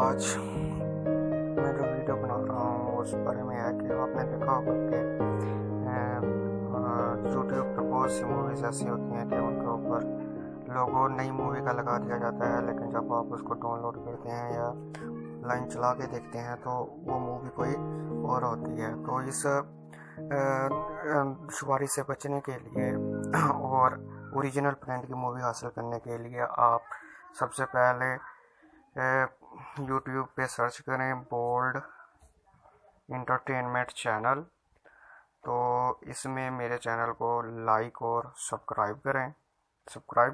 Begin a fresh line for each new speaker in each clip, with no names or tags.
आज मैं जो वीडियो बना रहा हूँ उस बारे में है कि आपने देखा होगा कि यूट्यूब पर बहुत सी मूवीज़ ऐसी होती हैं कि उनके ऊपर लोगो नई मूवी का लगा दिया जाता है, लेकिन जब आप उसको डाउनलोड करते हैं या लाइन चला के देखते हैं तो वो मूवी कोई और होती है। तो इस दुश्वारी से बचने के लिए और ओरिजिनल प्रिंट की मूवी हासिल करने के लिए आप सबसे पहले यूट्यूब पे सर्च करें बोल्ड इंटरटेनमेंट चैनल। तो इसमें मेरे चैनल को लाइक और सब्सक्राइब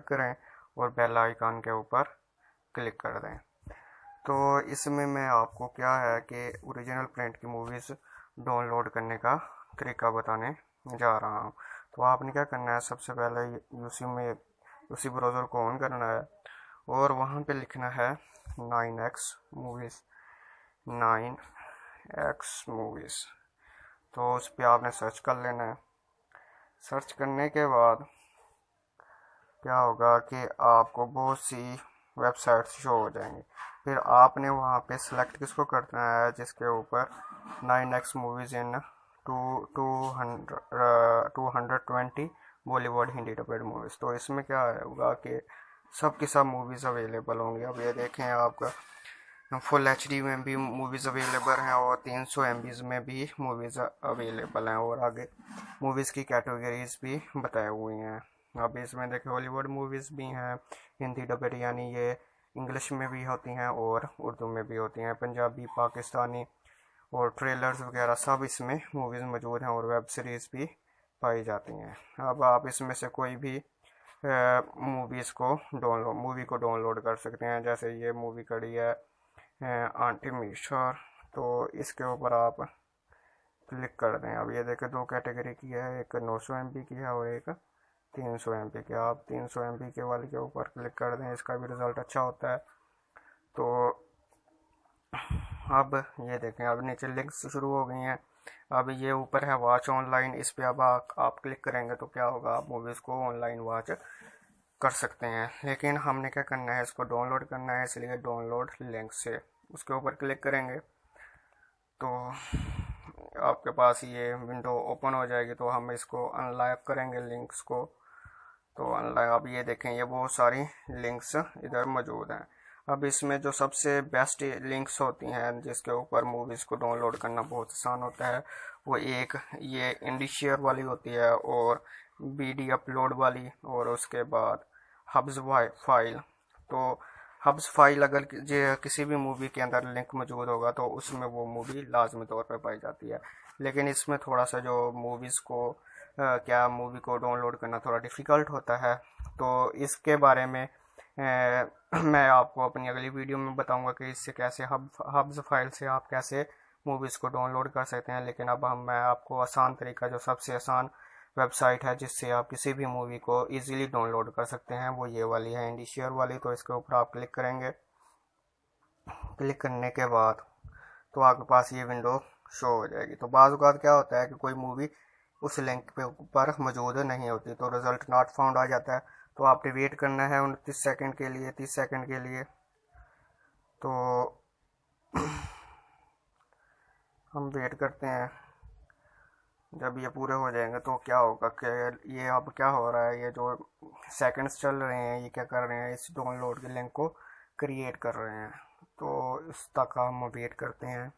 करें और बेल आइकन के ऊपर क्लिक कर दें। तो इसमें मैं आपको क्या है कि ओरिजिनल प्रिंट की मूवीज़ डाउनलोड करने का तरीका बताने जा रहा हूँ। तो आपने क्या करना है, सबसे पहले उसी ब्राउज़र को ऑन करना है और वहाँ पे लिखना है 9x मूवीज़। तो उस पर आपने सर्च कर लेना है। सर्च करने के बाद क्या होगा कि आपको बहुत सी वेबसाइट्स शो हो जाएंगी। फिर आपने वहाँ पे सिलेक्ट किसको करना है, जिसके ऊपर 9x मूवीज़ इन 220 बॉलीवुड हिंदी डबेड मूवीज़। तो इसमें क्या होगा कि सब की सब मूवीज़ अवेलेबल होंगी। अब ये देखें, आपका फुल HD में भी मूवीज़ अवेलेबल हैं और 300 MB में भी मूवीज़ अवेलेबल हैं, और आगे मूवीज़ की कैटेगरीज भी बताए हुए हैं। अब इसमें देखें हॉलीवुड मूवीज़ भी हैं, हिंदी डबेड यानी ये इंग्लिश में भी होती हैं और उर्दू में भी होती हैं, पंजाबी, पाकिस्तानी और ट्रेलर्स वगैरह सब इसमें मूवीज़ मौजूद हैं और वेब सीरीज़ भी पाई जाती हैं। अब आप इसमें से कोई भी मूवी को डाउनलोड कर सकते हैं। जैसे ये मूवी कड़ी है आंटी मीशर, तो इसके ऊपर आप क्लिक कर दें। अब ये देखें दो कैटेगरी की है, एक 900 MB की है और एक 300 MB की। आप 300 MB के वाले के ऊपर क्लिक कर दें, इसका भी रिज़ल्ट अच्छा होता है। तो अब ये देखें, अब नीचे लिंक्स शुरू हो गई हैं। अब ये ऊपर है वॉच ऑनलाइन, इस पर अब आप क्लिक करेंगे तो क्या होगा, आप मूवीज़ को ऑनलाइन वॉच कर सकते हैं। लेकिन हमने क्या करना है, इसको डाउनलोड करना है, इसलिए डाउनलोड लिंक से उसके ऊपर क्लिक करेंगे तो आपके पास ये विंडो ओपन हो जाएगी। तो हम इसको अनलॉक करेंगे लिंक्स को। तो अनलॉक, अब ये देखें ये बहुत सारी लिंक्स इधर मौजूद हैं। अब इसमें जो सबसे बेस्ट लिंक्स होती हैं जिसके ऊपर मूवीज़ को डाउनलोड करना बहुत आसान होता है, वो एक ये इंडिशेयर वाली होती है और BD अपलोड वाली, और उसके बाद हब्स फाइल। तो हब्स फाइल अगर किसी भी मूवी के अंदर लिंक मौजूद होगा तो उसमें वो मूवी लाजमी तौर पर पाई जाती है। लेकिन इसमें थोड़ा सा जो मूवी को डाउनलोड करना थोड़ा डिफ़िकल्ट होता है। तो इसके बारे में मैं आपको अपनी अगली वीडियो में बताऊंगा कि इससे कैसे हब्स फाइल से आप कैसे मूवीज़ को डाउनलोड कर सकते हैं। लेकिन अब मैं आपको आसान तरीका, जो सबसे आसान वेबसाइट है जिससे आप किसी भी मूवी को इजीली डाउनलोड कर सकते हैं, वो ये वाली है, इंडिशेयर वाली। तो इसके ऊपर आप क्लिक करेंगे। क्लिक करने के बाद तो आपके पास ये विंडो शो हो जाएगी। तो बाज़ औक़ात क्या होता है कि कोई मूवी उस लिंक पे ऊपर मौजूद नहीं होती, तो रिज़ल्ट नॉट फाउंड आ जाता है। तो आपने वेट करना है 29 सेकंड के लिए, 30 सेकंड के लिए। तो हम वेट करते हैं। जब ये पूरे हो जाएंगे तो क्या होगा कि ये अब क्या हो रहा है, ये जो सेकंड्स चल रहे हैं ये क्या कर रहे हैं, इस डाउनलोड के लिंक को क्रिएट कर रहे हैं। तो इस तक हम वेट करते हैं।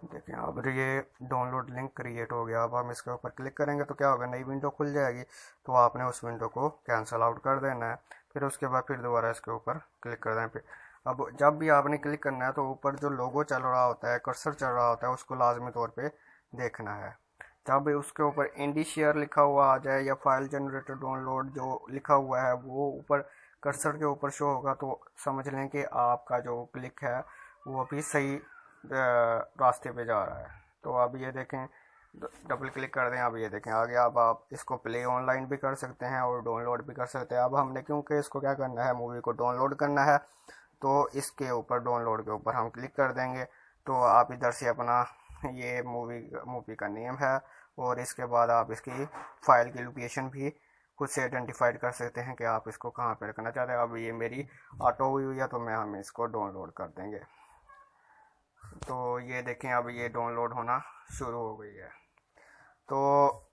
देखें, अब ये डाउनलोड लिंक क्रिएट हो गया। अब हम इसके ऊपर क्लिक करेंगे तो क्या होगा, नई विंडो खुल जाएगी। तो आपने उस विंडो को कैंसिल आउट कर देना है। फिर उसके बाद फिर दोबारा इसके ऊपर क्लिक कर देना। फिर अब जब भी आपने क्लिक करना है तो ऊपर जो लोगो चल रहा होता है, कर्सर चल रहा होता है, उसको लाजमी तौर पर देखना है। जब उसके ऊपर इंडिशेयर लिखा हुआ आ जाए या फाइल जनरेटर डाउनलोड जो लिखा हुआ है वो ऊपर कर्सर के ऊपर शो होगा, तो समझ लें कि आपका जो क्लिक है वो अभी सही रास्ते पे जा रहा है। तो अब ये देखें, डबल क्लिक कर दें। अब ये देखें आ गया। अब आप इसको प्ले ऑनलाइन भी कर सकते हैं और डाउनलोड भी कर सकते हैं। अब हमने क्योंकि इसको क्या करना है, मूवी को डाउनलोड करना है, तो इसके ऊपर डाउनलोड के ऊपर हम क्लिक कर देंगे। तो आप इधर से अपना ये मूवी का नेम है। और इसके बाद आप इसकी फाइल की लोकेशन भी खुद से आइडेंटिफाइड कर सकते हैं कि आप इसको कहाँ पे रखना चाहते हैं। अब ये मेरी ऑटो हुई है तो हम इसको डाउनलोड कर देंगे। तो ये देखें, अब ये डाउनलोड होना शुरू हो गई है। तो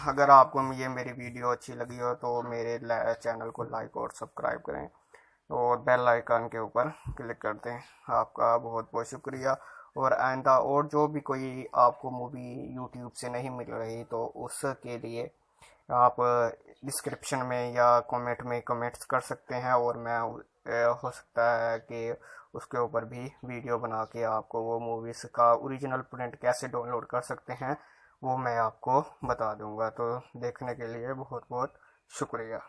अगर आपको ये मेरी वीडियो अच्छी लगी हो तो मेरे चैनल को लाइक और सब्सक्राइब करें और बेल आइकन के ऊपर क्लिक कर दें। आपका बहुत बहुत शुक्रिया। और आइंदा और जो भी कोई आपको मूवी यूट्यूब से नहीं मिल रही तो उसके लिए आप डिस्क्रिप्शन में या कमेंट में कमेंट्स कर सकते हैं, और मैं हो सकता है कि उसके ऊपर भी वीडियो बना के आपको वो मूवीज़ का ओरिजिनल प्रिंट कैसे डाउनलोड कर सकते हैं वो मैं आपको बता दूंगा। तो देखने के लिए बहुत बहुत शुक्रिया।